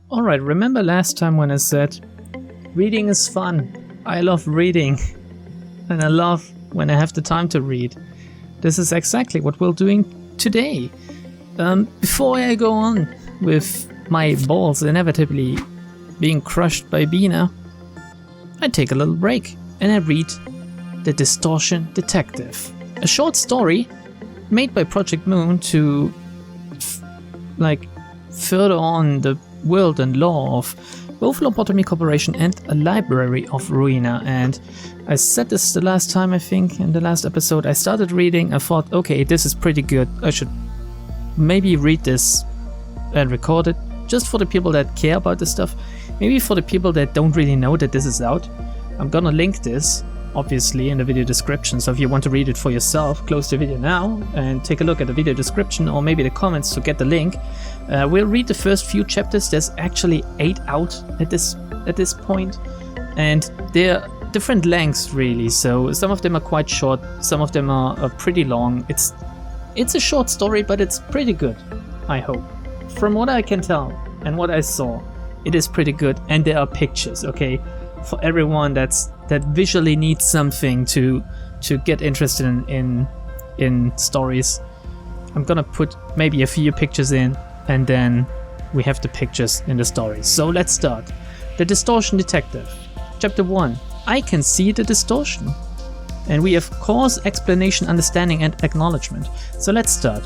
Alright, remember last time when I said, reading is fun, I love reading, and I love when I have the time to read. This is exactly what we're doing today. Before I go on with my balls inevitably being crushed by Bina, I take a little break and I read The Distortion Detective, a short story made by Project Moon to further on the world and lore of both Lobotomy Corporation and a Library of Ruina. And I said this the last time, I think, in the last episode. I started reading, I thought, okay, this is pretty good. I should maybe read this and record it, just for the people that care about this stuff. Maybe for the people that don't really know that this is out. I'm gonna link this, obviously, in the video description, so if you want to read it for yourself, close the video now and take a look at the video description or maybe the comments to get the link. We'll read the first few chapters. There's actually 8 out at this point, and they're different lengths really, so some of them are quite short, some of them are pretty long. It's a short story, but it's pretty good, I hope. From what I can tell and what I saw, it is pretty good, and there are pictures, okay? For everyone that visually needs something to get interested in stories, I'm gonna put maybe a few pictures in, and then we have the pictures in the stories. So let's start. The Distortion Detective. Chapter 1. I can see the distortion. And we have cause, explanation, understanding, and acknowledgement. So let's start.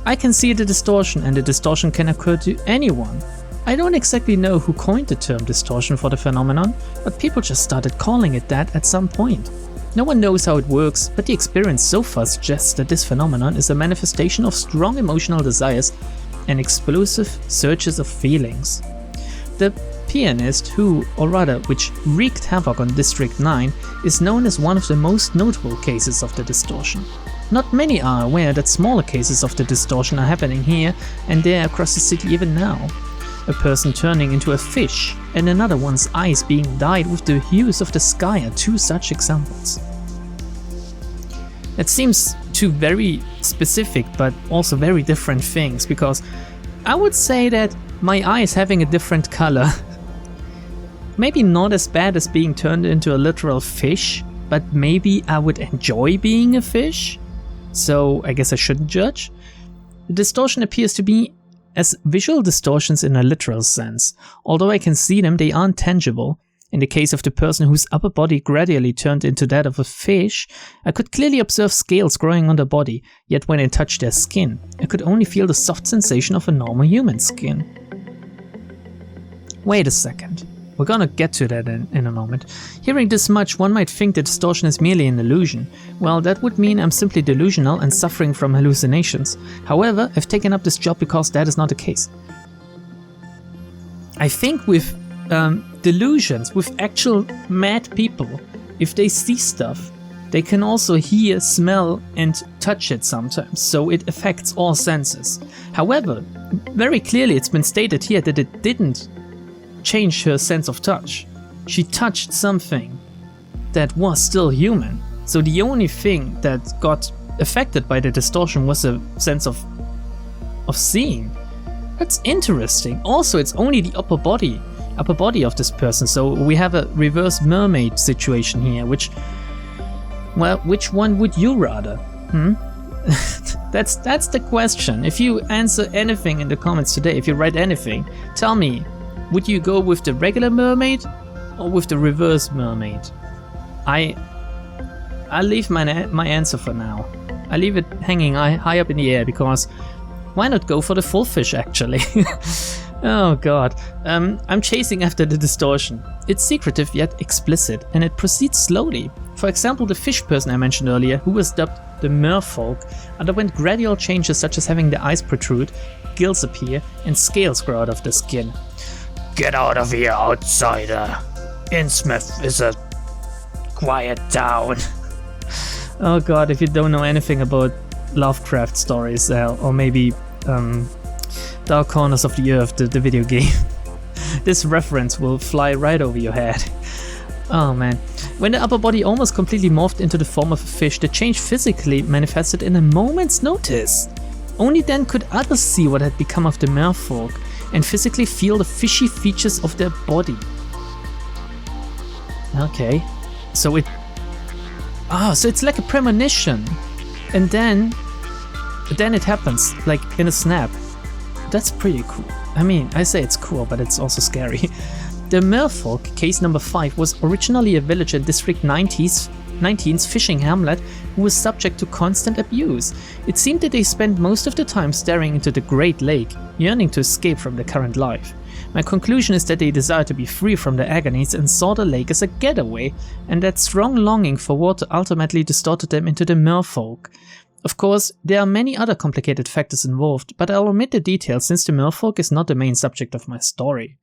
I can see the distortion, and the distortion can occur to anyone. I don't exactly know who coined the term distortion for the phenomenon, but people just started calling it that at some point. No one knows how it works, but the experience so far suggests that this phenomenon is a manifestation of strong emotional desires and explosive surges of feelings. The pianist who, or rather which wreaked havoc on District 9, is known as one of the most notable cases of the distortion. Not many are aware that smaller cases of the distortion are happening here and there across the city even now. A person turning into a fish and another one's eyes being dyed with the hues of the sky are 2 such examples. It seems 2 very specific but also very different things, because I would say that my eyes having a different color, maybe not as bad as being turned into a literal fish, but maybe I would enjoy being a fish, so I guess I shouldn't judge. The distortion appears to be as visual distortions in a literal sense. Although I can see them, they aren't tangible. In the case of the person whose upper body gradually turned into that of a fish, I could clearly observe scales growing on their body, yet when I touched their skin, I could only feel the soft sensation of a normal human skin. Wait a second. We're gonna get to that in a moment. Hearing this much, one might think the distortion is merely an illusion. Well, that would mean I'm simply delusional and suffering from hallucinations. However, I've taken up this job because that is not the case. I think with delusions, with actual mad people, if they see stuff, they can also hear, smell and touch it sometimes, so it affects all senses. However, very clearly it's been stated here that it didn't change her sense of touch. She touched something that was still human. So the only thing that got affected by the distortion was a sense of seeing. That's interesting. Also, it's only the upper body of this person. So we have a reverse mermaid situation here, which one would you rather? That's the question. If you answer anything in the comments today, if you write anything, tell me, would you go with the regular mermaid or with the reverse mermaid? I'll leave my answer for now. I leave it hanging high up in the air, because why not go for the full fish actually? Oh god. I'm chasing after the distortion. It's secretive yet explicit, and it proceeds slowly. For example, the fish person I mentioned earlier, who was dubbed the merfolk, underwent gradual changes such as having the eyes protrude, gills appear, and scales grow out of the skin. Get out of here, outsider. Innsmouth is a quiet town. Oh god, if you don't know anything about Lovecraft stories, or maybe Dark Corners of the Earth, the video game, this reference will fly right over your head. Oh man. When the upper body almost completely morphed into the form of a fish, the change physically manifested in a moment's notice. Only then could others see what had become of the merfolk. and physically feel the fishy features of their body. Okay, so it's like a premonition, and then it happens, like in a snap. That's pretty cool. I mean, I say it's cool, but it's also scary. The Merfolk, case number 5, was originally a village in District 19's fishing hamlet who was subject to constant abuse. It seemed that they spent most of the time staring into the Great Lake, yearning to escape from their current life. My conclusion is that they desired to be free from their agonies and saw the lake as a getaway, and that strong longing for water ultimately distorted them into the Merfolk. Of course, there are many other complicated factors involved, but I'll omit the details since the Merfolk is not the main subject of my story.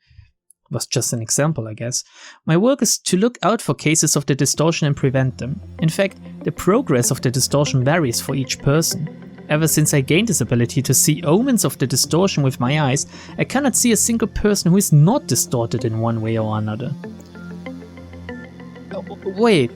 It was just an example, I guess. My work is to look out for cases of the distortion and prevent them. In fact, the progress of the distortion varies for each person. Ever since I gained this ability to see omens of the distortion with my eyes, I cannot see a single person who is not distorted in one way or another. Wait.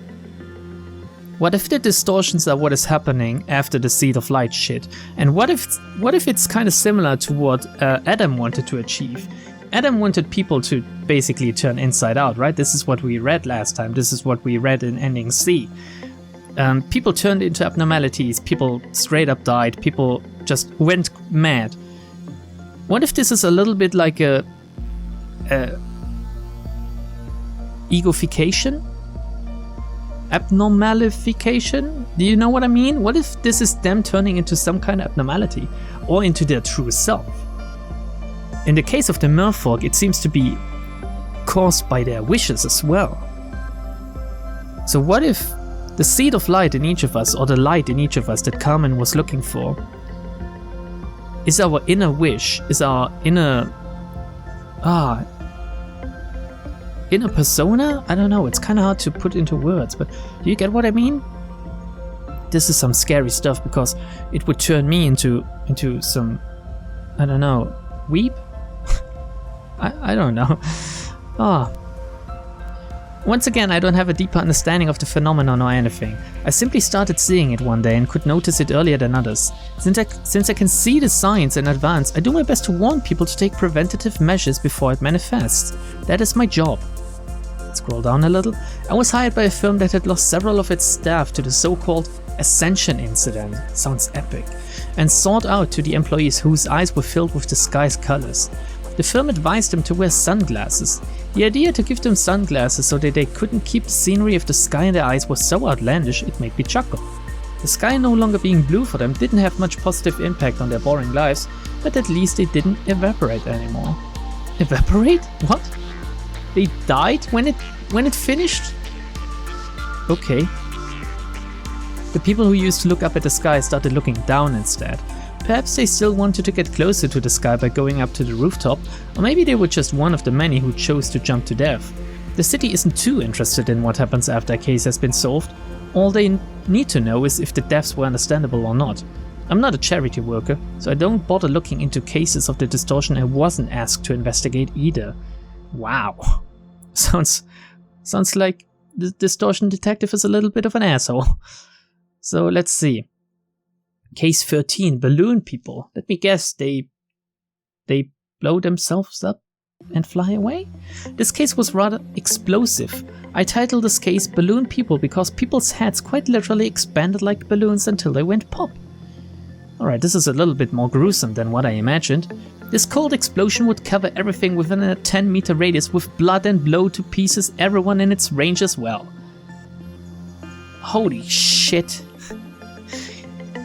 What if the distortions are what is happening after the Seed of Light shit? And what if it's kind of similar to what Adam wanted to achieve? Adam wanted people to basically turn inside out, right? This is what we read last time. This is what we read in Ending C. People turned into abnormalities, people straight up died, people just went mad. What if this is a little bit like a egofication? Abnormalification? Do you know what I mean? What if this is them turning into some kind of abnormality, or into their true self? In the case of the Merfolk, it seems to be caused by their wishes as well. So what if the seed of light in each of us, or the light in each of us that Carmen was looking for, is our inner wish, is our inner persona? I don't know, it's kind of hard to put into words, but do you get what I mean? This is some scary stuff, because it would turn me into some, I don't know, weep? I don't know. Once again, I don't have a deeper understanding of the phenomenon or anything. I simply started seeing it one day and could notice it earlier than others. Since I can see the signs in advance, I do my best to warn people to take preventative measures before it manifests. That is my job. Scroll down a little. I was hired by a firm that had lost several of its staff to the so-called Ascension incident. Sounds epic. And sought out to the employees whose eyes were filled with the sky's colors. The firm advised them to wear sunglasses. The idea to give them sunglasses so that they couldn't keep the scenery of the sky in their eyes was so outlandish it made me chuckle. The sky no longer being blue for them didn't have much positive impact on their boring lives, but at least they didn't evaporate anymore. Evaporate? What? They died when it finished? Okay. The people who used to look up at the sky started looking down instead. Perhaps they still wanted to get closer to the sky by going up to the rooftop, or maybe they were just one of the many who chose to jump to death. The city isn't too interested in what happens after a case has been solved. All they need to know is if the deaths were understandable or not. I'm not a charity worker, so I don't bother looking into cases of the distortion I wasn't asked to investigate either. Wow. Sounds like the distortion detective is a little bit of an asshole. So let's see. Case 13, balloon people. Let me guess, they blow themselves up and fly away? This case was rather explosive. I titled this case Balloon People because people's heads quite literally expanded like balloons until they went pop. Alright, this is a little bit more gruesome than what I imagined. This cold explosion would cover everything within a 10-meter radius with blood and blow to pieces everyone in its range as well. Holy shit.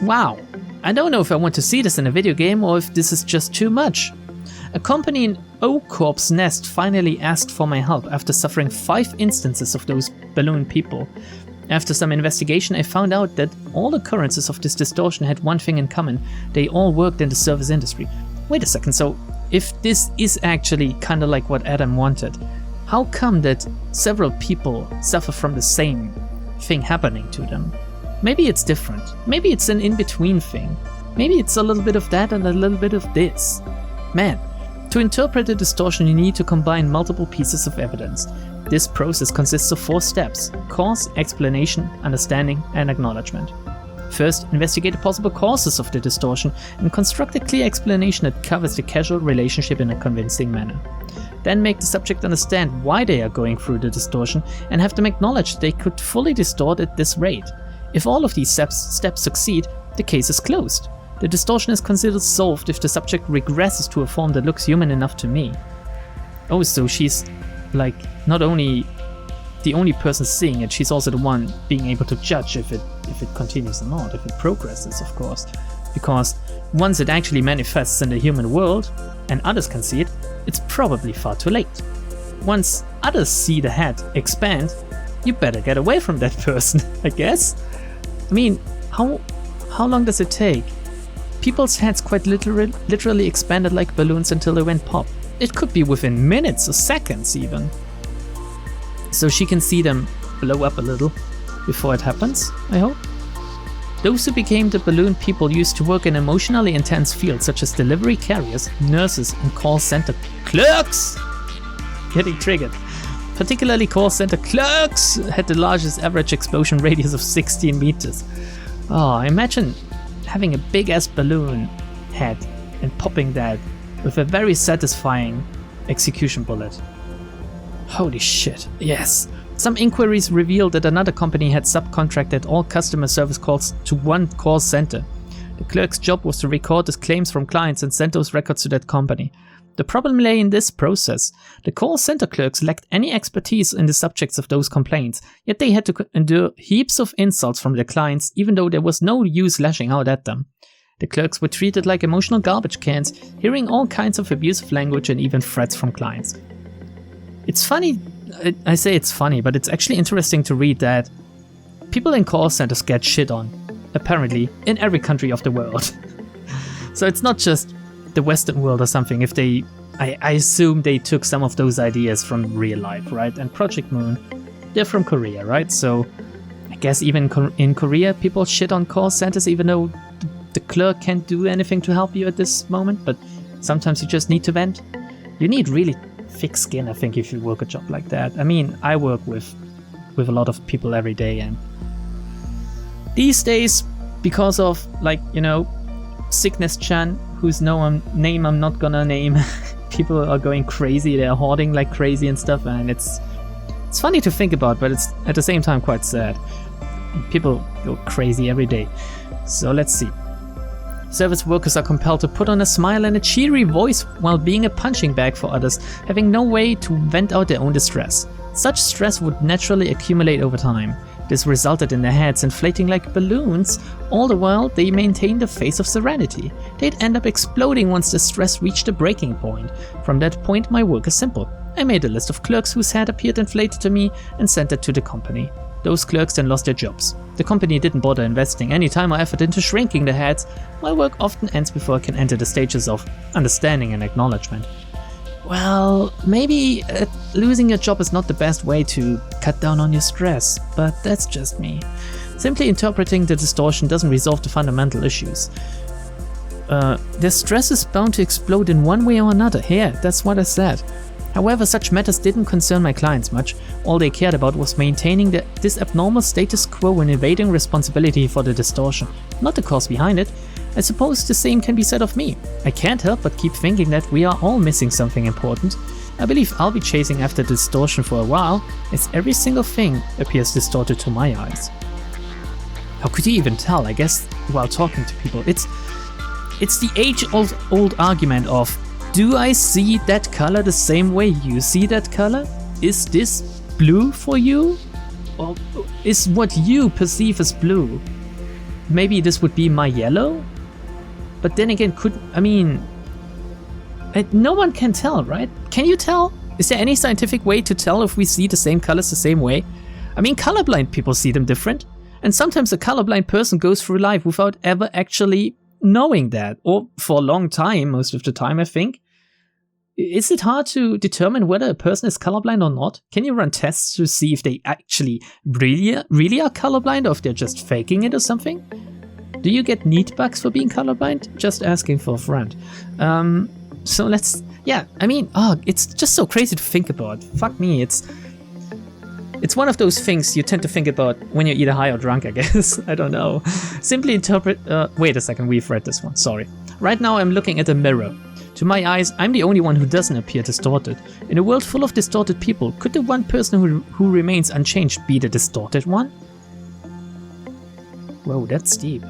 Wow, I don't know if I want to see this in a video game or if this is just too much. A company in O-Corp's Nest finally asked for my help after suffering 5 instances of those balloon people. After some investigation, I found out that all occurrences of this distortion had one thing in common: they all worked in the service industry. Wait a second, so if this is actually kinda like what Adam wanted, how come that several people suffer from the same thing happening to them? Maybe it's different. Maybe it's an in-between thing. Maybe it's a little bit of that and a little bit of this. Man, to interpret a distortion you need to combine multiple pieces of evidence. This process consists of 4 steps: cause, explanation, understanding, and acknowledgement. First, investigate the possible causes of the distortion and construct a clear explanation that covers the causal relationship in a convincing manner. Then make the subject understand why they are going through the distortion and have them acknowledge they could fully distort at this rate. If all of these steps succeed, the case is closed. The distortion is considered solved if the subject regresses to a form that looks human enough to me. Oh, so she's like not only the only person seeing it, she's also the one being able to judge if it continues or not, if it progresses, of course. Because once it actually manifests in the human world and others can see it, it's probably far too late. Once others see the head expand, you better get away from that person, I guess. I mean, how long does it take? People's heads quite literally expanded like balloons until they went pop. It could be within minutes or seconds even. So she can see them blow up a little before it happens, I hope. Those who became the balloon people used to work in emotionally intense fields such as delivery carriers, nurses, and call center clerks. Getting triggered. Particularly call center clerks had the largest average explosion radius of 16 meters. Oh, imagine having a big ass balloon head and popping that with a very satisfying execution bullet. Holy shit, yes. Some inquiries revealed that another company had subcontracted all customer service calls to one call center. The clerk's job was to record the claims from clients and send those records to that company. The problem lay in this process. The call center clerks lacked any expertise in the subjects of those complaints, yet they had to endure heaps of insults from their clients, even though there was no use lashing out at them. The clerks were treated like emotional garbage cans, hearing all kinds of abusive language and even threats from clients. It's funny, I say it's funny, but it's actually interesting to read that people in call centers get shit on, apparently, in every country of the world. So it's not just the Western world or something. If I assume they took some of those ideas from real life, right? And Project Moon, they're from Korea, right? So I guess even in Korea, people shit on call centers, even though the clerk can't do anything to help you at this moment. But sometimes you just need to vent. You need really thick skin, I think, if you work a job like that. I mean, I work with a lot of people every day, and these days, because of, like, you know, Sickness-chan, whose name I'm not gonna name, people are going crazy, they're hoarding like crazy and stuff, and it's funny to think about, but it's at the same time quite sad. People go crazy every day. So let's see. Service workers are compelled to put on a smile and a cheery voice while being a punching bag for others, having no way to vent out their own distress. Such stress would naturally accumulate over time. This resulted in their heads inflating like balloons, all the while they maintained a face of serenity. They'd end up exploding once the stress reached a breaking point. From that point, my work is simple. I made a list of clerks whose head appeared inflated to me and sent it to the company. Those clerks then lost their jobs. The company didn't bother investing any time or effort into shrinking the heads. My work often ends before I can enter the stages of understanding and acknowledgement. Well, maybe losing your job is not the best way to cut down on your stress, but that's just me. Simply interpreting the distortion doesn't resolve the fundamental issues. Their stress is bound to explode in one way or another. Yeah, that's what I said. However, such matters didn't concern my clients much. All they cared about was maintaining this abnormal status quo and evading responsibility for the distortion, not the cause behind it. I suppose the same can be said of me. I can't help but keep thinking that we are all missing something important. I believe I'll be chasing after distortion for a while, as every single thing appears distorted to my eyes. How could you even tell? I guess while talking to people, it's the age-old argument of, do I see that color the same way you see that color? Is this blue for you? Or is what you perceive as blue? Maybe this would be my yellow? But then again, no one can tell, right? Can you tell? Is there any scientific way to tell if we see the same colors the same way? I mean, colorblind people see them different. And sometimes a colorblind person goes through life without ever actually knowing that. Or for a long time, most of the time, I think. Is it hard to determine whether a person is colorblind or not? Can you run tests to see if they actually really are colorblind, or if they're just faking it or something? Do you get neat bugs for being colorblind? Just asking for a friend. So let's, it's just so crazy to think about. Fuck me, it's It's one of those things you tend to think about when you're either high or drunk, I guess. I don't know. Simply interpret... wait a second, we've read this one, sorry. Right now I'm looking at a mirror. To my eyes, I'm the only one who doesn't appear distorted. In a world full of distorted people, could the one person who remains unchanged be the distorted one? Whoa, that's deep.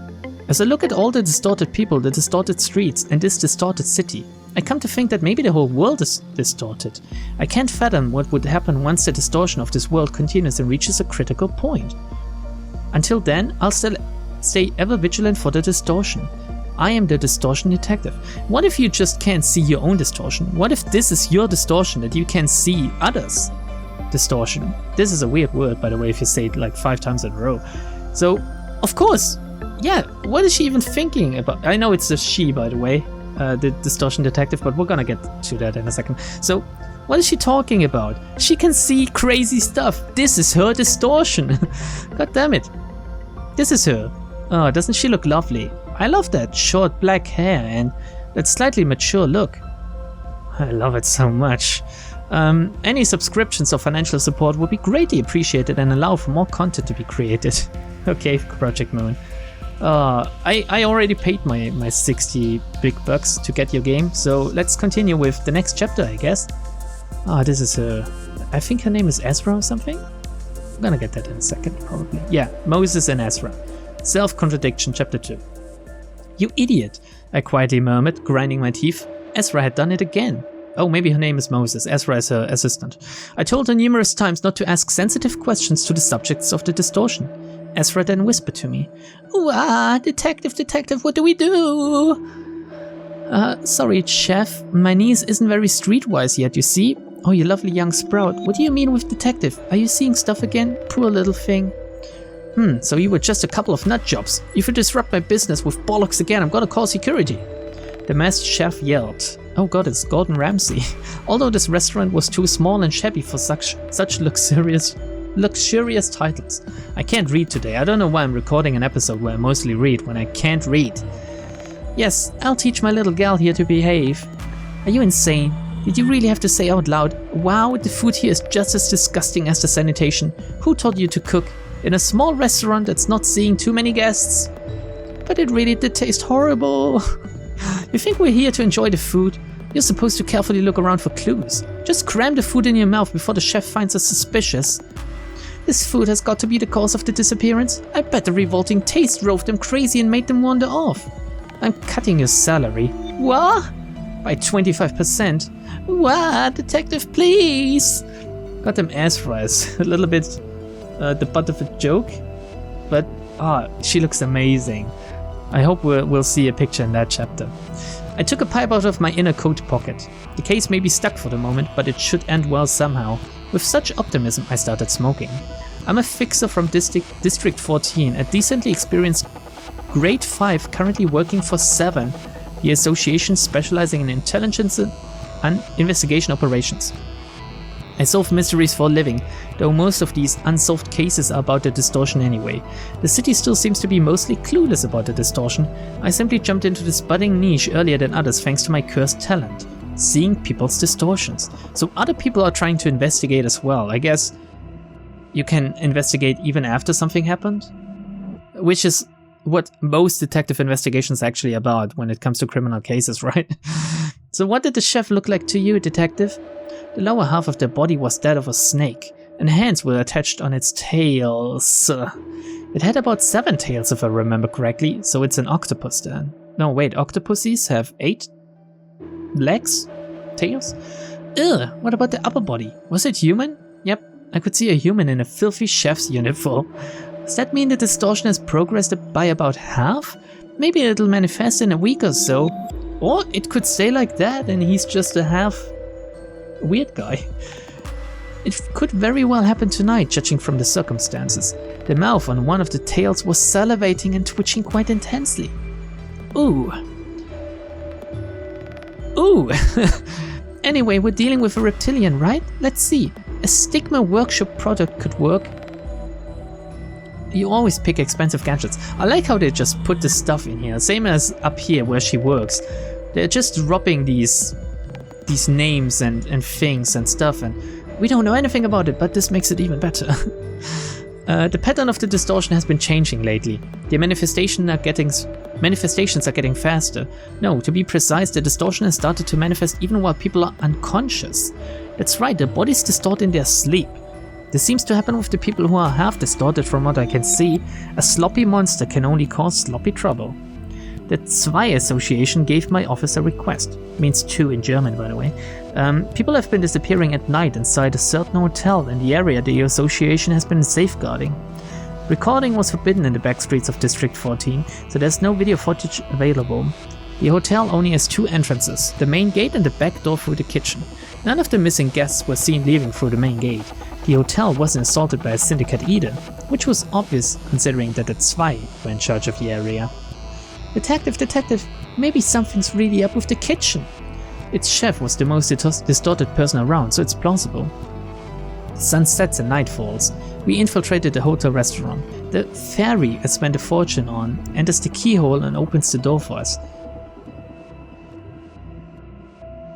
As I look at all the distorted people, the distorted streets, and this distorted city, I come to think that maybe the whole world is distorted. I can't fathom what would happen once the distortion of this world continues and reaches a critical point. Until then, I'll still stay ever vigilant for the distortion. I am the distortion detective. What if you just can't see your own distortion? What if this is your distortion, that you can see others' distortion? This is a weird word, by the way, if you say it like 5 times in a row. So, of course, yeah, what is she even thinking about? I know it's a she, by the way. The distortion detective, but we're gonna get to that in a second. So, what is she talking about? She can see crazy stuff. This is her distortion. God damn it. This is her. Oh, doesn't she look lovely? I love that short black hair and that slightly mature look. I love it so much. Any subscriptions or financial support would be greatly appreciated and allow for more content to be created. Okay, Project Moon. I already paid my 60 big bucks to get your game, so let's continue with the next chapter, I guess. This is her. I think her name is Ezra or something? I'm gonna get that in a second, probably. Yeah, Moses and Ezra. Self-Contradiction, Chapter 2. You idiot, I quietly murmured, grinding my teeth. Ezra had done it again. Oh, maybe her name is Moses. Ezra is her assistant. I told her numerous times not to ask sensitive questions to the subjects of the distortion. Ezra then whispered to me, detective, what do we do? Sorry, chef. My niece isn't very streetwise yet, you see. Oh, you lovely young sprout. What do you mean with detective? Are you seeing stuff again? Poor little thing. So you were just a couple of nut jobs. If you disrupt my business with bollocks again, I'm gonna call security. The masked chef yelled. Oh god, it's Gordon Ramsay. Although this restaurant was too small and shabby for such luxurious titles. I can't read today. I don't know why I'm recording an episode where I mostly read when I can't read. Yes, I'll teach my little gal here to behave. Are you insane? Did you really have to say out loud, wow, the food here is just as disgusting as the sanitation? Who taught you to cook? In a small restaurant that's not seeing too many guests? But it really did taste horrible. You think we're here to enjoy the food? You're supposed to carefully look around for clues. Just cram the food in your mouth before the chef finds us suspicious. This food has got to be the cause of the disappearance. I bet the revolting taste drove them crazy and made them wander off. I'm cutting your salary. What? By 25%. What? Detective, please. Goddamn Ezra is a little bit the butt of a joke. But, she looks amazing. I hope we'll see a picture in that chapter. I took a pipe out of my inner coat pocket. The case may be stuck for the moment, but it should end well somehow. With such optimism, I started smoking. I'm a fixer from District 14, a decently experienced Grade 5 currently working for 7, the association specializing in intelligence and investigation operations. I solve mysteries for a living, though most of these unsolved cases are about the distortion anyway. The city still seems to be mostly clueless about the distortion. I simply jumped into this budding niche earlier than others thanks to my cursed talent. Seeing people's distortions. So other people are trying to investigate as well. I guess you can investigate even after something happened? Which is what most detective investigations are actually about when it comes to criminal cases, right? So what did the chef look like to you, detective? The lower half of their body was that of a snake, and hands were attached on its tails. It had about 7 tails if I remember correctly, so it's an octopus then. No, wait, octopuses have 8 legs? Tails? Ugh, what about the upper body? Was it human? Yep, I could see a human in a filthy chef's uniform. Does that mean the distortion has progressed by about half? Maybe it'll manifest in a week or so. Or it could stay like that and he's just a half weird guy. It could very well happen tonight, judging from the circumstances. The mouth on one of the tails was salivating and twitching quite intensely. Ooh. Ooh. Anyway, we're dealing with a reptilian, right? Let's see. A Stigma workshop product could work. You always pick expensive gadgets. I like how they just put the stuff in here, same as up here where she works. They're just dropping these names and things and stuff, and We don't know anything about it, but this makes it even better. The pattern of the distortion has been changing lately. The manifestations are getting faster. No, to be precise, the distortion has started to manifest even while people are unconscious. That's right, their bodies distort in their sleep. This seems to happen with the people who are half distorted from what I can see. A sloppy monster can only cause sloppy trouble. The Zwei Association gave my office a request. Means two in German, by the way. People have been disappearing at night inside a certain hotel in the area the association has been safeguarding. Recording was forbidden in the back streets of District 14, so there's no video footage available. The hotel only has two entrances, the main gate and the back door through the kitchen. None of the missing guests were seen leaving through the main gate. The hotel wasn't assaulted by a syndicate either, which was obvious considering that the Zwei were in charge of the area. Detective, maybe something's really up with the kitchen. Its chef was the most distorted person around, so it's plausible. The sun sets and night falls. We infiltrated the hotel restaurant. The fairy I spent a fortune on enters the keyhole and opens the door for us.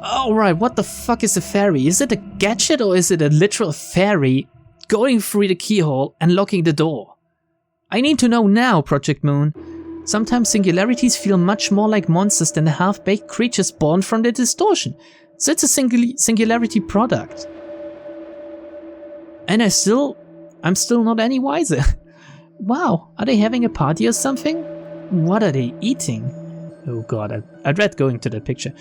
Alright, what the fuck is a fairy? Is it a gadget or is it a literal fairy going through the keyhole and locking the door? I need to know now, Project Moon. Sometimes singularities feel much more like monsters than the half-baked creatures born from the distortion. So it's a singularity product. And I'm still not any wiser. Wow, are they having a party or something? What are they eating? Oh god, I dread going to the picture.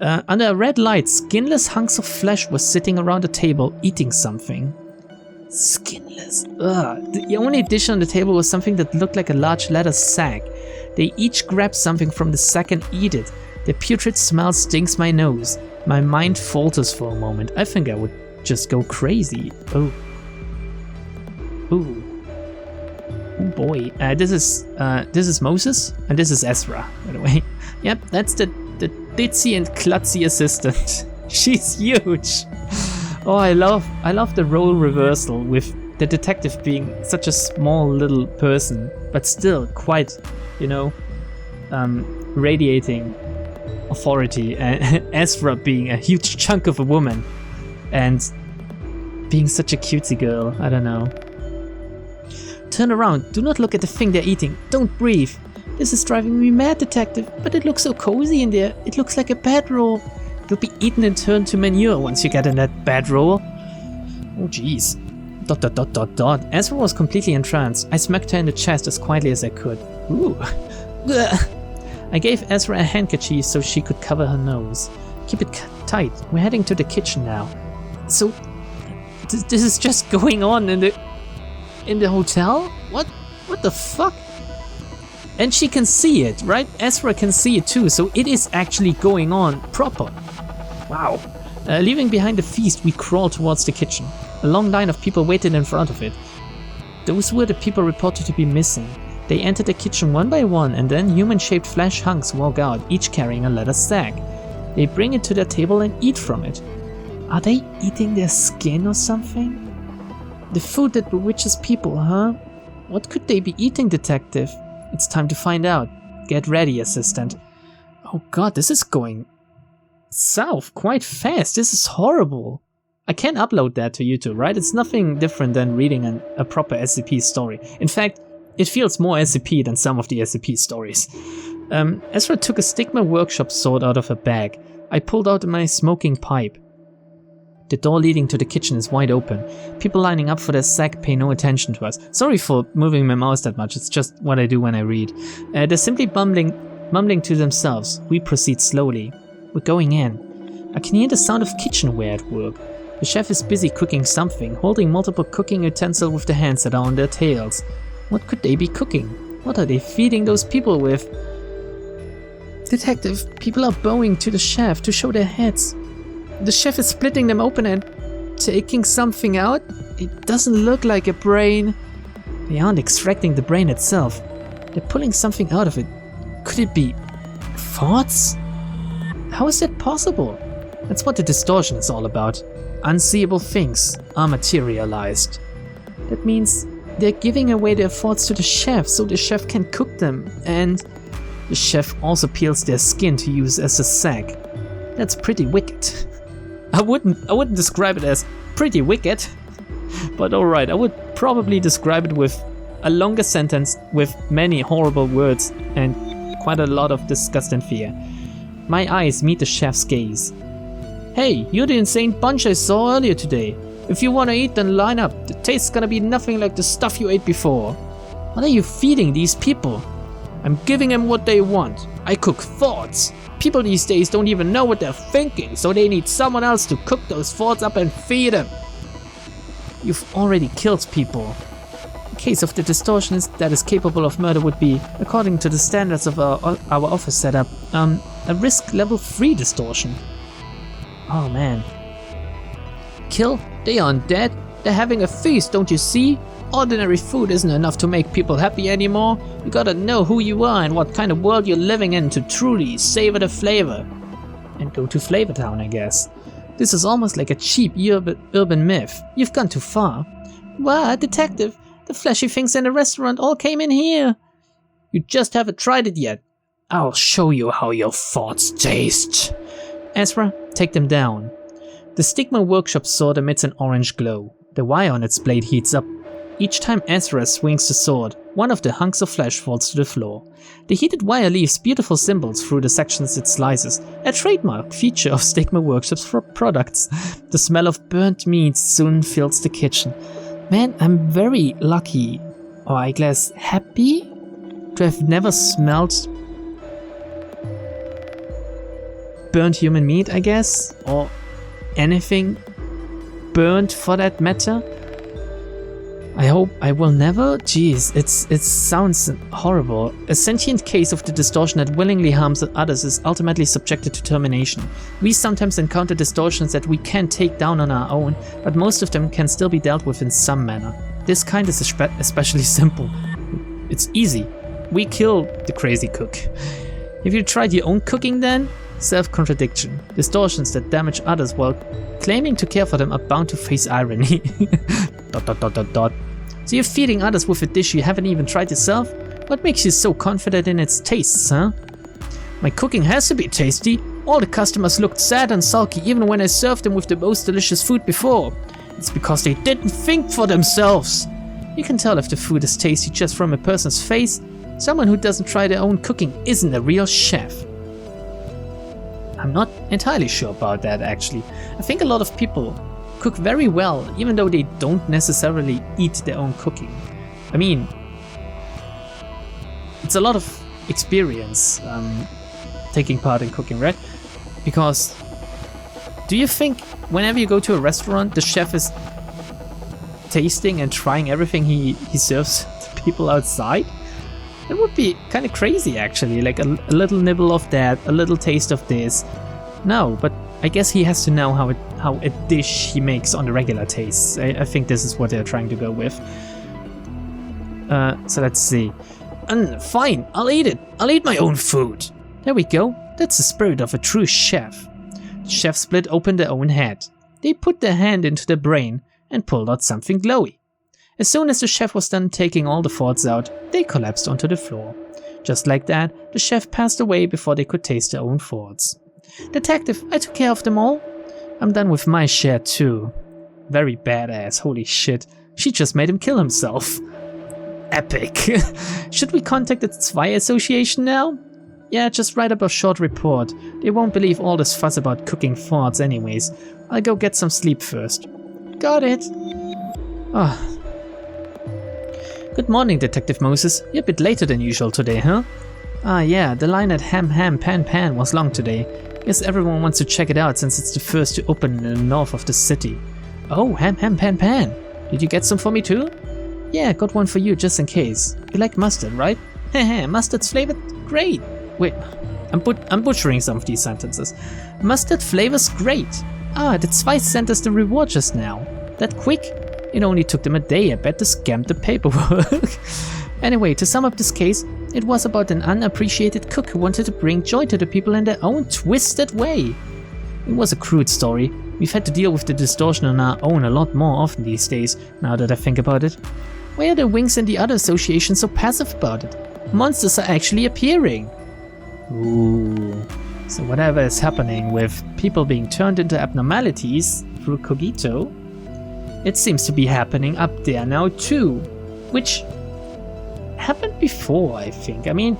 Under a red light, skinless hunks of flesh were sitting around a table eating something. Skinless. Ugh. The only dish on the table was something that looked like a large leather sack. They each grabbed something from the sack and eat it. The putrid smell stings my nose. My mind falters for a moment. I think I would just go crazy. Oh. Ooh. Oh boy. This is Moses and this is Ezra, by the way. Yep, that's the ditzy and klutzy assistant. She's huge. Oh, I love the role reversal with the detective being such a small little person, but still quite, radiating authority. Ezra being a huge chunk of a woman and being such a cutesy girl. I don't know. Turn around. Do not look at the thing they're eating. Don't breathe. This is driving me mad, detective, but it looks so cozy in there. It looks like a bedroll. It'll be eaten and turned to manure once you get in that bedroll. Oh jeez. ... Ezra was completely entranced. I smacked her in the chest as quietly as I could. Ooh. I gave Ezra a handkerchief so she could cover her nose. Keep it tight. We're heading to the kitchen now. So, this is just going on in the hotel? What the fuck? And she can see it, right? Ezra can see it too, so it is actually going on proper. Wow. Leaving behind the feast, we crawled towards the kitchen. A long line of people waited in front of it. Those were the people reported to be missing. They entered the kitchen one by one, and then human-shaped flesh hunks walk out, each carrying a leather sack. They bring it to their table and eat from it. Are they eating their skin or something? The food that bewitches people, huh? What could they be eating, detective? It's time to find out. Get ready, assistant. Oh god, this is going south quite fast. This is horrible. I can't upload that to YouTube, right? It's nothing different than reading a proper SCP story. In fact, it feels more SCP than some of the SCP stories. Ezra took a Stigma Workshop sword out of her bag. I pulled out my smoking pipe. The door leading to the kitchen is wide open. People lining up for their sack pay no attention to us. Sorry for moving my mouse that much, it's just what I do when I read. They're simply mumbling to themselves. We proceed slowly. We're going in. I can hear the sound of kitchenware at work. The chef is busy cooking something, holding multiple cooking utensils with the hands that are on their tails. What could they be cooking? What are they feeding those people with? Detective, people are bowing to the chef to show their heads. The chef is splitting them open and taking something out? It doesn't look like a brain. They aren't extracting the brain itself. They're pulling something out of it. Could it be thoughts? How is that possible? That's what the distortion is all about. Unseeable things are materialized. That means they're giving away their thoughts to the chef so the chef can cook them, and the chef also peels their skin to use as a sack. That's pretty wicked. I wouldn't describe it as pretty wicked, but alright, I would probably describe it with a longer sentence with many horrible words and quite a lot of disgust and fear. My eyes meet the chef's gaze. Hey, you're the insane bunch I saw earlier today. If you wanna eat, then line up. The taste's gonna be nothing like the stuff you ate before. What are you feeding these people? I'm giving them what they want. I cook thoughts. People these days don't even know what they're thinking, so they need someone else to cook those thoughts up and feed them. You've already killed people. The case of the distortionist that is capable of murder would be, according to the standards of our office setup, a risk level 3 distortion. Oh man. Kill? They aren't dead. They're having a feast, don't you see? Ordinary food isn't enough to make people happy anymore. You gotta know who you are and what kind of world you're living in to truly savor the flavor. And go to Flavor Town, I guess. This is almost like a cheap urban myth. You've gone too far. What, detective? The fleshy things in the restaurant all came in here. You just haven't tried it yet. I'll show you how your thoughts taste. Ezra, take them down. The Stigma Workshop sword emits an orange glow. The wire on its blade heats up. Each time Ezra swings the sword, one of the hunks of flesh falls to the floor. The heated wire leaves beautiful symbols through the sections it slices, a trademark feature of Stigma Workshop's products. The smell of burnt meats soon fills the kitchen. Man, I'm very lucky, or I guess happy, to have never smelled burnt human meat, I guess, or anything burnt for that matter. I hope I will never. Jeez, it sounds horrible. A sentient case of the distortion that willingly harms others is ultimately subjected to termination. We sometimes encounter distortions that we can't take down on our own, but most of them can still be dealt with in some manner. This kind is especially simple. It's easy. We kill the crazy cook. Have you tried your own cooking then? Self-contradiction. Distortions that damage others while claiming to care for them are bound to face irony. ... So you're feeding others with a dish you haven't even tried yourself? What makes you so confident in its tastes, huh? My cooking has to be tasty. All the customers looked sad and sulky even when I served them with the most delicious food before. It's because they didn't think for themselves. You can tell if the food is tasty just from a person's face. Someone who doesn't try their own cooking isn't a real chef. I'm not entirely sure about that, actually. I think a lot of people cook very well, even though they don't necessarily eat their own cooking. I mean, it's a lot of experience taking part in cooking, right? Because do you think whenever you go to a restaurant, the chef is tasting and trying everything he serves to people outside? It would be kind of crazy, actually, like a little nibble of that, a little taste of this. No, but I guess he has to know how a dish he makes on the regular tastes. I think this is what they're trying to go with. So let's see. Fine, I'll eat it. I'll eat my own food. There we go. That's the spirit of a true chef. The chef split open their own head. They put their hand into their brain and pulled out something glowy. As soon as the chef was done taking all the thoughts out, they collapsed onto the floor. Just like that, the chef passed away before they could taste their own thoughts. Detective, I took care of them all. I'm done with my share too. Very badass, holy shit. She just made him kill himself. Epic. Should we contact the Zwei Association now? Yeah, just write up a short report. They won't believe all this fuss about cooking thoughts anyways. I'll go get some sleep first. Got it. Oh. Good morning, Detective Moses. You're a bit later than usual today, huh? Ah yeah, the line at Ham Pan Pan was long today. Guess everyone wants to check it out since it's the first to open in the north of the city. Oh, Ham Pan Pan. Did you get some for me too? Yeah, got one for you just in case. You like mustard, right? Heh, mustard's flavored? Great. Wait, I'm butchering some of these sentences. Mustard flavor's great. Ah, the Zwei sent us the reward just now. That quick? It only took them a day, I bet, to scam the paperwork. Anyway, to sum up this case, it was about an unappreciated cook who wanted to bring joy to the people in their own twisted way. It was a crude story. We've had to deal with the distortion on our own a lot more often these days, now that I think about it. Why are the Wings and the other associations so passive about it? Monsters are actually appearing. Ooh. So whatever is happening with people being turned into abnormalities through cogito, it seems to be happening up there now too, which happened before, I think. I mean,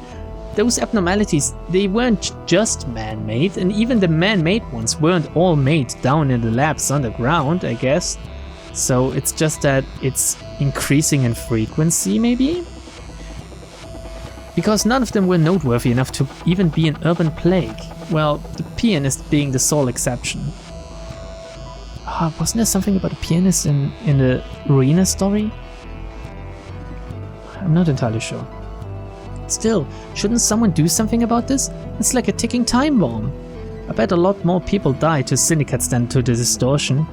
those abnormalities, they weren't just man-made, and even the man-made ones weren't all made down in the labs underground, I guess. So it's just that it's increasing in frequency, maybe? Because none of them were noteworthy enough to even be an urban plague. Well, the pianist being the sole exception. Wasn't there something about a pianist in the Ruina story? I'm not entirely sure. Still, shouldn't someone do something about this? It's like a ticking time bomb. I bet a lot more people die to syndicates than to the distortion.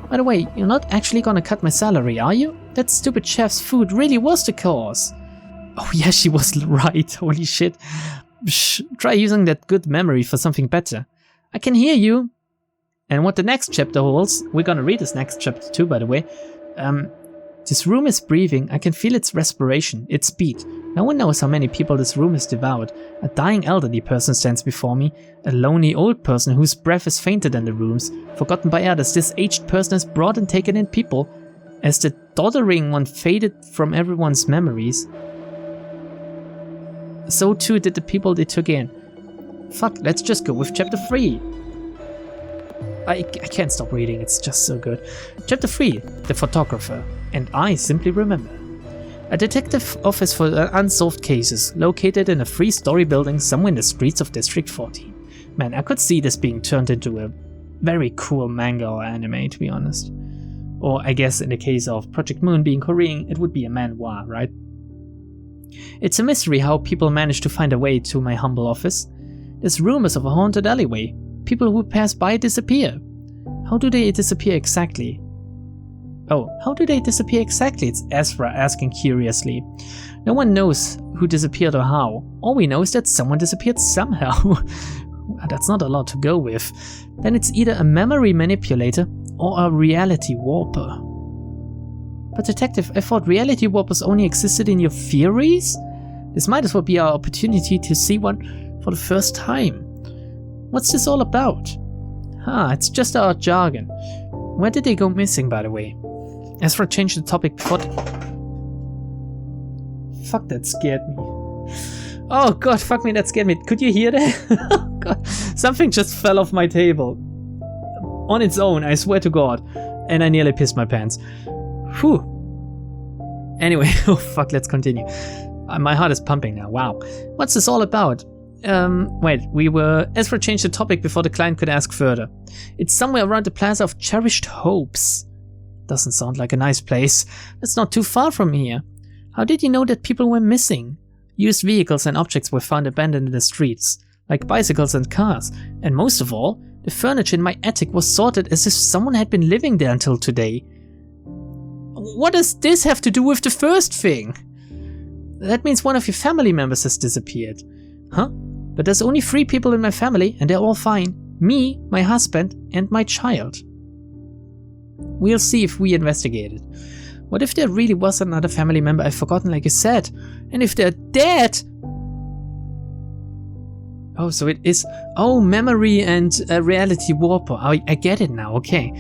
By the way, you're not actually gonna cut my salary, are you? That stupid chef's food really was the cause. Oh yeah, she was right, holy shit. Shh, try using that good memory for something better. I can hear you. And what the next chapter holds, we're gonna read this next chapter too, by the way. This room is breathing, I can feel its respiration, its beat. No one knows how many people this room has devoured. A dying elderly person stands before me, a lonely old person whose breath is fainter than the room's. Forgotten by others, this aged person has brought and taken in people. As the doddering one faded from everyone's memories, so too did the people they took in. Fuck, let's just go with chapter 3. I can't stop reading, it's just so good. Chapter 3, The Photographer, and I Simply Remember. A detective office for unsolved cases, located in a 3-story building somewhere in the streets of District 14. Man, I could see this being turned into a very cool manga or anime, to be honest. Or I guess in the case of Project Moon being Korean, it would be a manhwa, right? It's a mystery how people manage to find a way to my humble office. There's rumors of a haunted alleyway. People who pass by disappear. How do they disappear exactly? Oh, how do they disappear exactly? It's Ezra asking curiously. No one knows who disappeared or how. All we know is that someone disappeared somehow. That's not a lot to go with. Then it's either a memory manipulator or a reality warper. But detective, I thought reality warpers only existed in your theories? This might as well be our opportunity to see one for the first time. What's this all about? It's just our jargon. Where did they go missing, by the way? Ezra changed the topic before Fuck, that scared me. Oh god, fuck me, that scared me. Could you hear that? God, something just fell off my table. On its own, I swear to god. And I nearly pissed my pants. Whew. Anyway, oh fuck, let's continue. My heart is pumping now, wow. What's this all about? Ezra changed the topic before the client could ask further. It's somewhere around the Plaza of Cherished Hopes. Doesn't sound like a nice place. It's not too far from here. How did you know that people were missing? Used vehicles and objects were found abandoned in the streets, like bicycles and cars. And most of all, the furniture in my attic was sorted as if someone had been living there until today. What does this have to do with the first thing? That means one of your family members has disappeared. Huh? But there's only 3 people in my family and they're all fine. Me, my husband, and my child. We'll see if we investigate it. What if there really was another family member I've forgotten like you said? And if they're dead? Oh, so it is... Oh, memory and reality warper. I get it now, okay.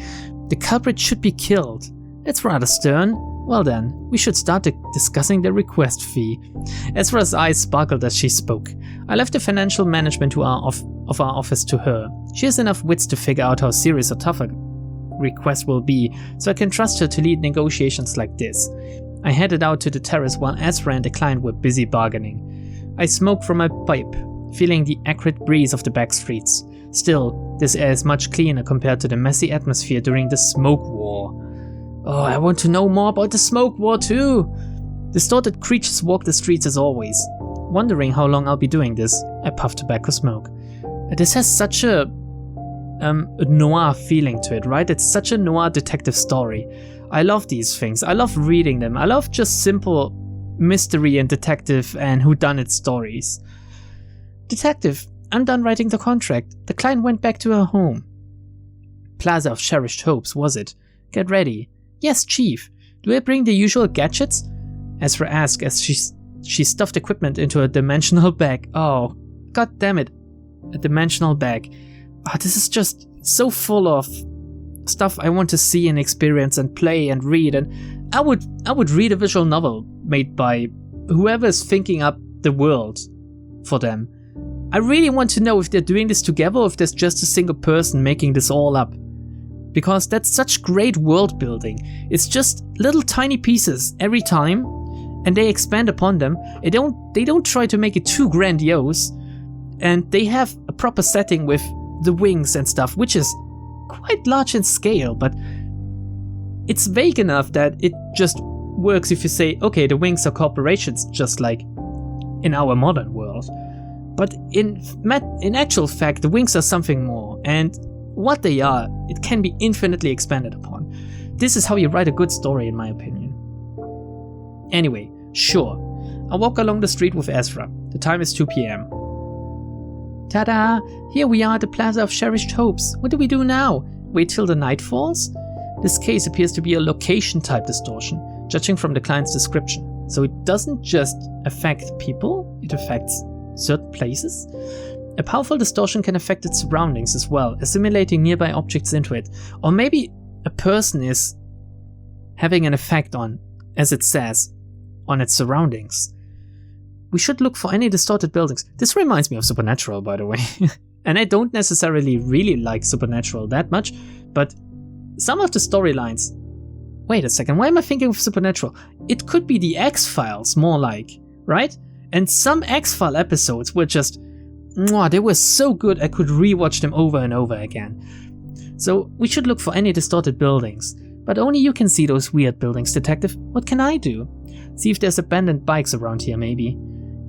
The culprit should be killed. That's rather stern. Well then, we should start discussing the request fee. Ezra's eyes sparkled as she spoke. I left the financial management of our office to her. She has enough wits to figure out how serious or tough a request will be, so I can trust her to lead negotiations like this. I headed out to the terrace while Ezra and the client were busy bargaining. I smoked from my pipe, feeling the acrid breeze of the back streets. Still, this air is much cleaner compared to the messy atmosphere during the smoke war. Oh, I want to know more about the smoke war too! Distorted creatures walk the streets as always. Wondering how long I'll be doing this, I puffed tobacco smoke. This has such a noir feeling to it, right? It's such a noir detective story. I love these things. I love reading them. I love just simple mystery and detective and whodunit stories. Detective, I'm done writing the contract. The client went back to her home. Plaza of Cherished Hopes, was it? Get ready. Yes, Chief. Do I bring the usual gadgets? Ezra asked as she stuffed equipment into a dimensional bag. Oh, god damn it. a dimensional bag. This is just so full of stuff I want to see and experience and play and read, and I would read a visual novel made by whoever is thinking up the world for them. I really want to know if they're doing this together or if there's just a single person making this all up. Because that's such great world building. It's just little tiny pieces every time, and they expand upon them. They don't try to make it too grandiose, and they have a proper setting with the wings and stuff, which is quite large in scale, but it's vague enough that it just works if you say, okay, the wings are corporations, just like in our modern world. But in actual fact, the wings are something more, and what they are, it can be infinitely expanded upon. This is how you write a good story, in my opinion. Anyway, sure, I walk along the street with Ezra. The time is 2 p.m. Ta-da! Here we are at the Plaza of Cherished Hopes. What do we do now? Wait till the night falls? This case appears to be a location-type distortion, judging from the client's description. So it doesn't just affect people, it affects certain places. A powerful distortion can affect its surroundings as well, assimilating nearby objects into it. Or maybe a person is having an effect on, as it says, on its surroundings. We should look for any distorted buildings. This reminds me of Supernatural, by the way. And I don't necessarily really like Supernatural that much, but some of the storylines... Wait a second, why am I thinking of Supernatural? It could be the X-Files, more like, right? And some X-File episodes were just... they were so good I could rewatch them over and over again. So we should look for any distorted buildings. But only you can see those weird buildings, Detective. What can I do? See if there's abandoned bikes around here, maybe.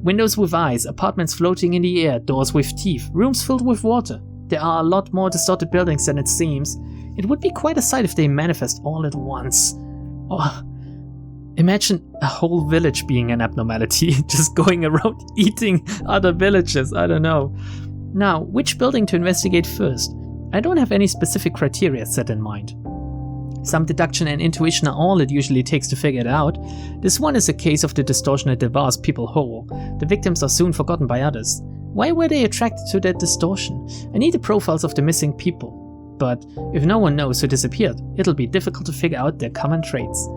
Windows with eyes, apartments floating in the air, doors with teeth, rooms filled with water. There are a lot more distorted buildings than it seems. It would be quite a sight if they manifest all at once. Oh, imagine a whole village being an abnormality, just going around eating other villages, I don't know. Now, which building to investigate first? I don't have any specific criteria set in mind. Some deduction and intuition are all it usually takes to figure it out. This one is a case of the distortion that devours people whole. The victims are soon forgotten by others. Why were they attracted to that distortion? I need the profiles of the missing people. But if no one knows who disappeared, it'll be difficult to figure out their common traits.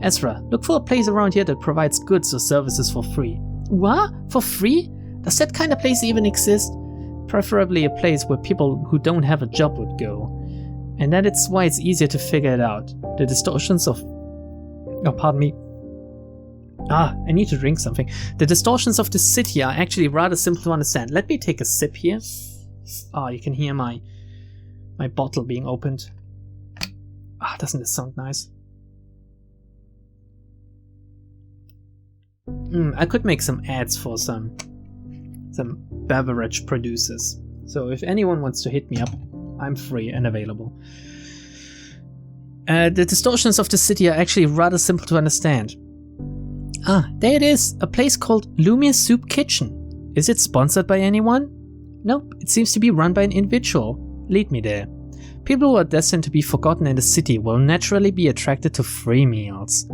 Ezra, look for a place around here that provides goods or services for free. What? For free? Does that kind of place even exist? Preferably a place where people who don't have a job would go. And that is why it's easier to figure it out. The distortions of... Oh, pardon me. I need to drink something. The distortions of the city are actually rather simple to understand. Let me take a sip here. You can hear my bottle being opened. Doesn't this sound nice? I could make some ads for some beverage producers. So if anyone wants to hit me up, I'm free and available. The distortions of the city are actually rather simple to understand. There it is, a place called Lumiere Soup Kitchen. Is it sponsored by anyone? Nope, it seems to be run by an individual. Lead me there. People who are destined to be forgotten in the city will naturally be attracted to free meals.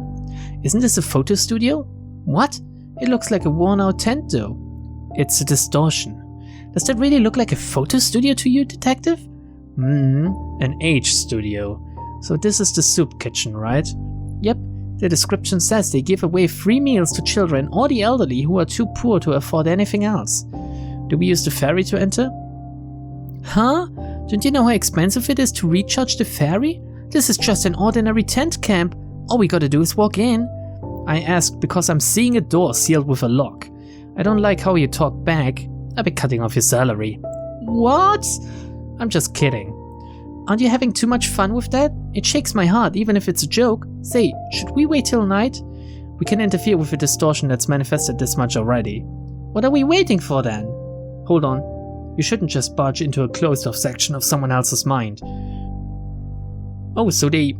Isn't this a photo studio? What? It looks like a worn-out tent though. It's a distortion. Does that really look like a photo studio to you, Detective? An age studio. So this is the soup kitchen, right? Yep, the description says they give away free meals to children or the elderly who are too poor to afford anything else. Do we use the ferry to enter? Huh? Don't you know how expensive it is to recharge the ferry? This is just an ordinary tent camp. All we gotta do is walk in. I asked because I'm seeing a door sealed with a lock. I don't like how you talk back. I'll be cutting off your salary. What? I'm just kidding. Aren't you having too much fun with that? It shakes my heart, even if it's a joke. Say, should we wait till night? We can interfere with a distortion that's manifested this much already. What are we waiting for then? Hold on. You shouldn't just barge into a closed-off section of someone else's mind. Oh, so they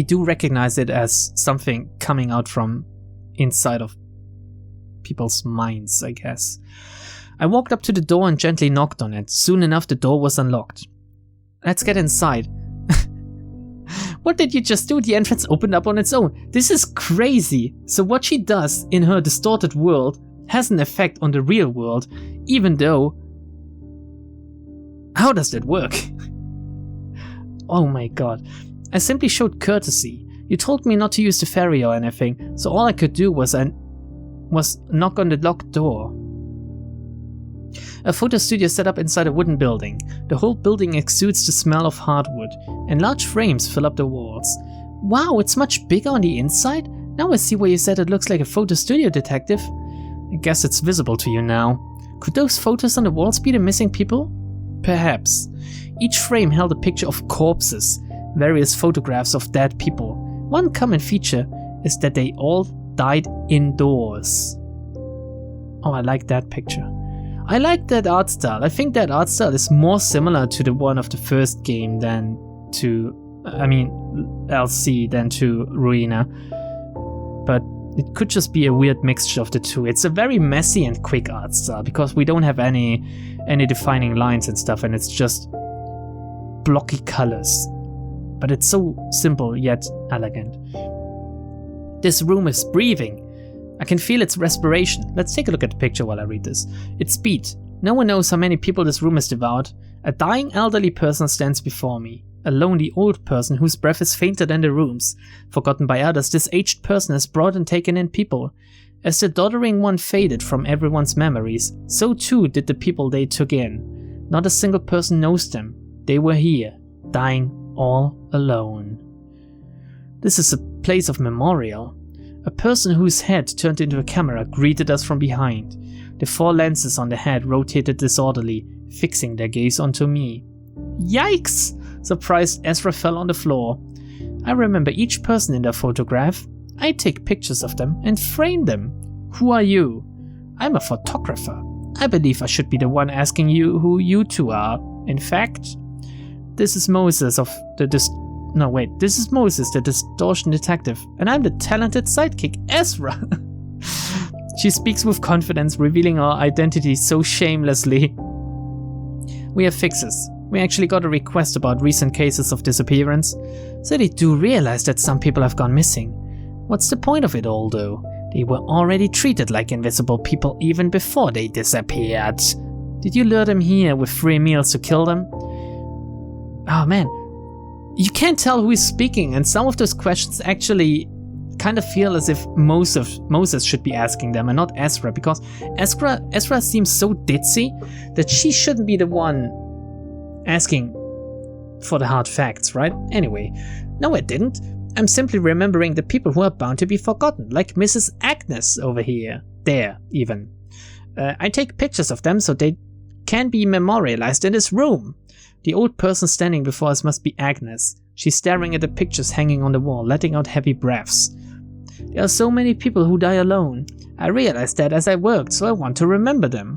do recognize it as something coming out from inside of people's minds, I guess. I walked up to the door and gently knocked on it. Soon enough, the door was unlocked. Let's get inside. What did you just do? The entrance opened up on its own. This is crazy. So what she does in her distorted world has an effect on the real world, even though How does that work? Oh my god. I simply showed courtesy. You told me not to use the ferry or anything, so all I could do was knock on the locked door. A photo studio set up inside a wooden building. The whole building exudes the smell of hardwood, and large frames fill up the walls. Wow, it's much bigger on the inside? Now I see why you said it looks like a photo studio, detective. I guess it's visible to you now. Could those photos on the walls be the missing people? Perhaps. Each frame held a picture of corpses, various photographs of dead people. One common feature is that they all died indoors. Oh, I like that picture. I like that art style. I think that art style is more similar to the one of the first game than to, LC than to Ruina. But it could just be a weird mixture of the two. It's a very messy and quick art style because we don't have any defining lines and stuff, and it's just blocky colors. But it's so simple yet elegant. This room is breathing. I can feel its respiration. Let's take a look at the picture while I read this. Its beat. No one knows how many people this room has devoured. A dying elderly person stands before me. A lonely old person whose breath is fainter than the room's. Forgotten by others, this aged person has brought and taken in people. As the doddering one faded from everyone's memories, so too did the people they took in. Not a single person knows them. They were here, dying all alone. This is a place of memorial. A person whose head turned into a camera greeted us from behind. The 4 lenses on the head rotated disorderly, fixing their gaze onto me. Yikes! Surprised, Ezra fell on the floor. I remember each person in their photograph. I take pictures of them and frame them. Who are you? I'm a photographer. I believe I should be the one asking you who you two are. In fact, this is Moses this is Moses, the distortion detective, and I'm the talented sidekick, Ezra. She speaks with confidence, revealing our identity so shamelessly. We have fixes. We actually got a request about recent cases of disappearance, so they do realize that some people have gone missing. What's the point of it all, though? They were already treated like invisible people even before they disappeared. Did you lure them here with free meals to kill them? Oh man, you can't tell who is speaking, and some of those questions actually kind of feel as if Moses should be asking them and not Ezra, because Ezra seems so ditzy that she shouldn't be the one asking for the hard facts, right? Anyway, no, I didn't. I'm simply remembering the people who are bound to be forgotten, like Mrs. Agnes over here. There, even. I take pictures of them so they can be memorialized in this room. The old person standing before us must be Agnes. She's staring at the pictures hanging on the wall, letting out heavy breaths. There are so many people who die alone. I realized that as I worked, so I want to remember them.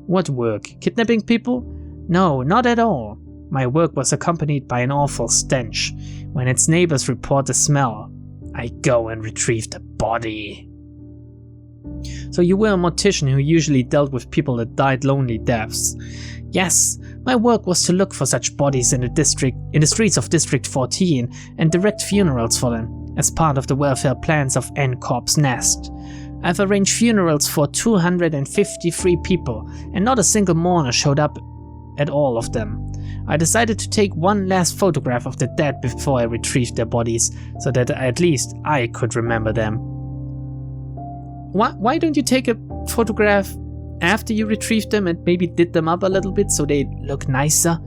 What work? Kidnapping people? No, not at all. My work was accompanied by an awful stench. When its neighbors report the smell, I go and retrieve the body. So you were a mortician who usually dealt with people that died lonely deaths. Yes, my work was to look for such bodies in the streets of District 14 and direct funerals for them, as part of the welfare plans of N-Corp's Nest. I've arranged funerals for 253 people, and not a single mourner showed up at all of them. I decided to take one last photograph of the dead before I retrieved their bodies, so that at least I could remember them. Why don't you take a photograph after you retrieved them and maybe did them up a little bit so they look nicer?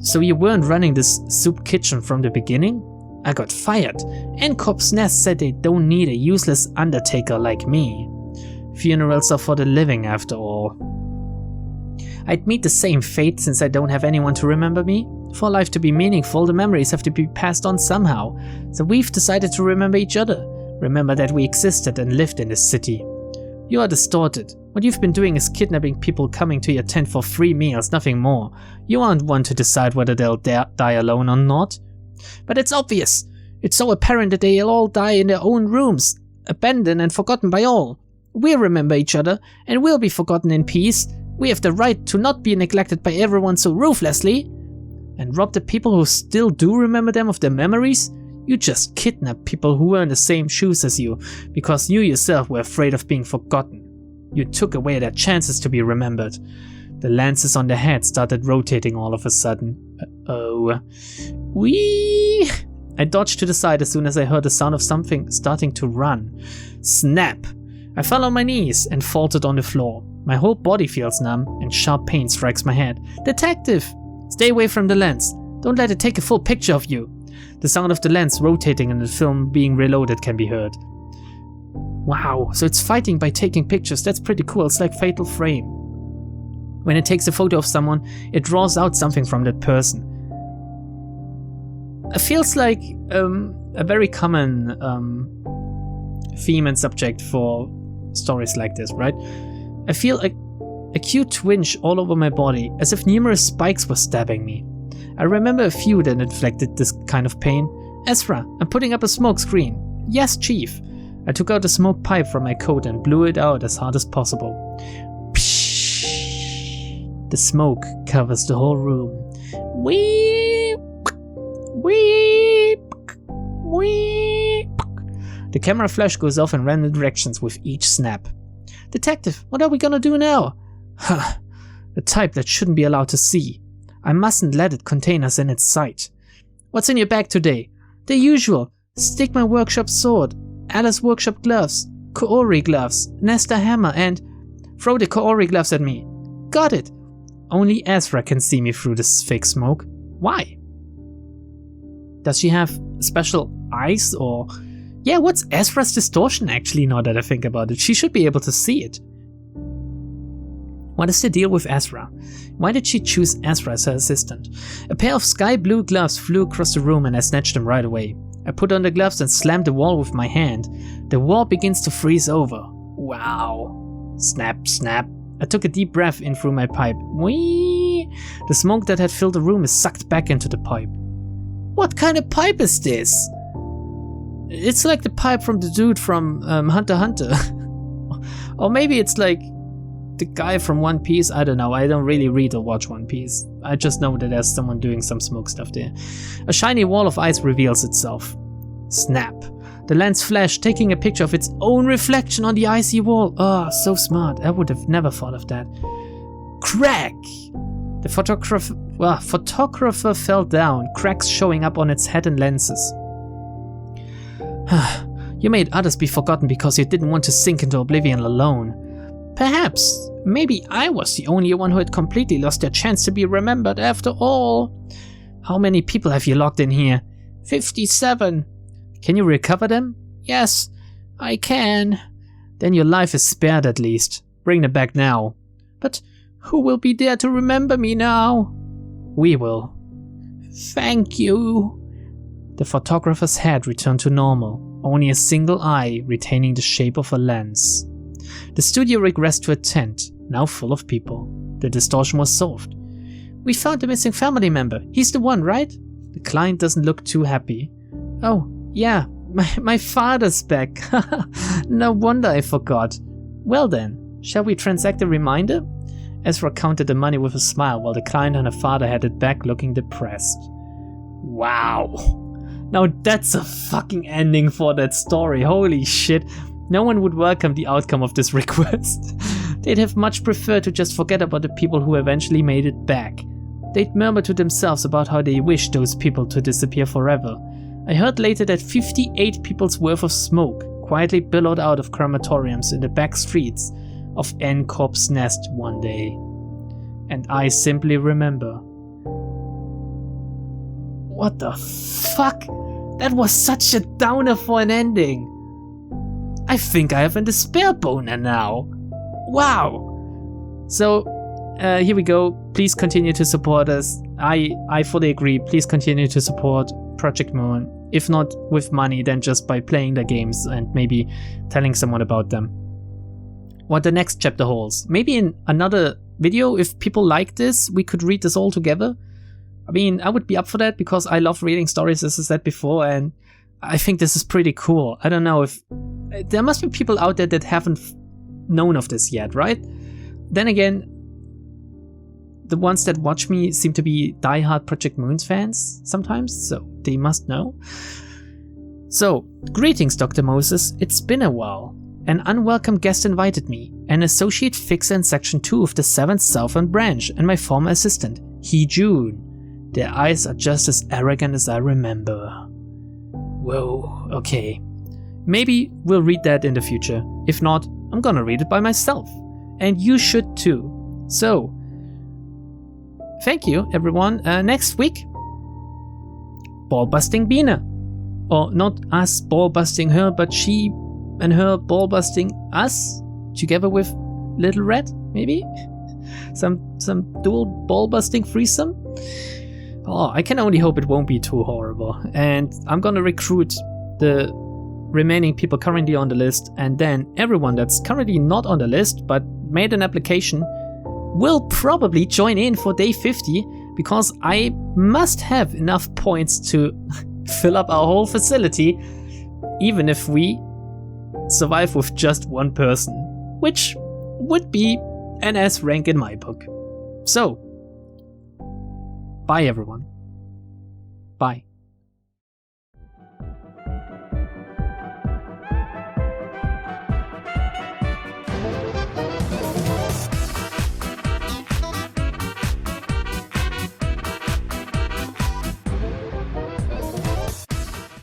So you weren't running this soup kitchen from the beginning? I got fired. N-Corp's Nest said they don't need a useless undertaker like me. Funerals are for the living after all. I'd meet the same fate since I don't have anyone to remember me. For life to be meaningful, the memories have to be passed on somehow. So we've decided to remember each other. Remember that we existed and lived in this city. You are distorted. What you've been doing is kidnapping people coming to your tent for free meals, nothing more. You aren't one to decide whether they'll die alone or not. But it's obvious. It's so apparent that they'll all die in their own rooms, abandoned and forgotten by all. We'll remember each other, and we'll be forgotten in peace. We have the right to not be neglected by everyone so ruthlessly. And rob the people who still do remember them of their memories? You just kidnapped people who were in the same shoes as you, because you yourself were afraid of being forgotten. You took away their chances to be remembered. The lenses on the head started rotating all of a sudden. Uh-oh. Whee! I dodged to the side as soon as I heard the sound of something starting to run. Snap! I fell on my knees and faltered on the floor. My whole body feels numb and sharp pain strikes my head. Detective! Stay away from the lens. Don't let it take a full picture of you. The sound of the lens rotating and the film being reloaded can be heard. Wow, so it's fighting by taking pictures. That's pretty cool. It's like Fatal Frame. When it takes a photo of someone, it draws out something from that person. It feels like a very common theme and subject for stories like this, right? I feel a acute twinge all over my body, as if numerous spikes were stabbing me. I remember a few that inflicted this kind of pain. Ezra, I'm putting up a smoke screen. Yes, Chief. I took out a smoke pipe from my coat and blew it out as hard as possible. Psh! The smoke covers the whole room. Weep! Weep! Weep! The camera flash goes off in random directions with each snap. Detective, what are we gonna do now? Huh. The type that shouldn't be allowed to see. I mustn't let it contain us in its sight. What's in your bag today? The usual. Stigma workshop sword, Alice workshop gloves, Kaori gloves, Nesta hammer, and... Throw the Kaori gloves at me. Got it. Only Ezra can see me through this fake smoke. Why? Does she have special eyes or... Yeah, what's Ezra's distortion actually, now that I think about it? She should be able to see it. What is the deal with Ezra? Why did she choose Ezra as her assistant? A pair of sky blue gloves flew across the room and I snatched them right away. I put on the gloves and slammed the wall with my hand. The wall begins to freeze over. Wow. Snap, snap. I took a deep breath in through my pipe. Whee! The smoke that had filled the room is sucked back into the pipe. What kind of pipe is this? It's like the pipe from the dude from Hunter x Hunter. Or maybe it's like the guy from One Piece. I don't know. I don't really read or watch One Piece. I just know that there's someone doing some smoke stuff there. A shiny wall of ice reveals itself. Snap. The lens flashed, taking a picture of its own reflection on the icy wall. Oh, so smart. I would have never thought of that. Crack! The photographer fell down, cracks showing up on its head and lenses. You made others be forgotten because you didn't want to sink into oblivion alone. Perhaps. Maybe I was the only one who had completely lost their chance to be remembered after all. How many people have you locked in here? 57. Can you recover them? Yes, I can. Then your life is spared at least. Bring them back now. But who will be there to remember me now? We will. Thank you. The photographer's head returned to normal, only a single eye retaining the shape of a lens. The studio regressed to a tent, now full of people. The distortion was solved. We found the missing family member. He's the one, right? The client doesn't look too happy. Oh, yeah, my father's back. No wonder I forgot. Well then, shall we transact a reminder? Ezra counted the money with a smile while the client and her father headed back looking depressed. Wow. Now that's a fucking ending for that story. Holy shit. No one would welcome the outcome of this request. They'd have much preferred to just forget about the people who eventually made it back. They'd murmur to themselves about how they wish those people to disappear forever. I heard later that 58 people's worth of smoke quietly billowed out of crematoriums in the back streets of N Corp's Nest one day. And I simply remember. What the fuck? That was such a downer for an ending. I think I have a despair boner now. Wow. So, here we go. Please continue to support us. I fully agree. Please continue to support Project Moon. If not with money, then just by playing the games and maybe telling someone about them. What the next chapter holds. Maybe in another video, if people like this, we could read this all together. I mean, I would be up for that because I love reading stories, as I said before, and I think this is pretty cool. I don't know if... There must be people out there that haven't known of this yet, right? Then again, the ones that watch me seem to be diehard Project Moons fans sometimes, so they must know. So, greetings, Dr. Moses. It's been a while. An unwelcome guest invited me, an associate fixer in Section 2 of the 7th Southern Branch, and my former assistant, June. Their eyes are just as arrogant as I remember. Whoa, okay. Maybe we'll read that in the future. If not, I'm gonna read it by myself. And you should too. So, thank you everyone. Next week, ball-busting Bina. Or not us ball-busting her, but she and her ball-busting us together with Little Red, maybe? Some dual ball-busting threesome? Oh, I can only hope it won't be too horrible. And I'm gonna recruit the remaining people currently on the list, and then everyone that's currently not on the list but made an application will probably join in for day 50, because I must have enough points to fill up our whole facility, even if we survive with just one person, which would be an S rank in my book. So, bye everyone. Bye.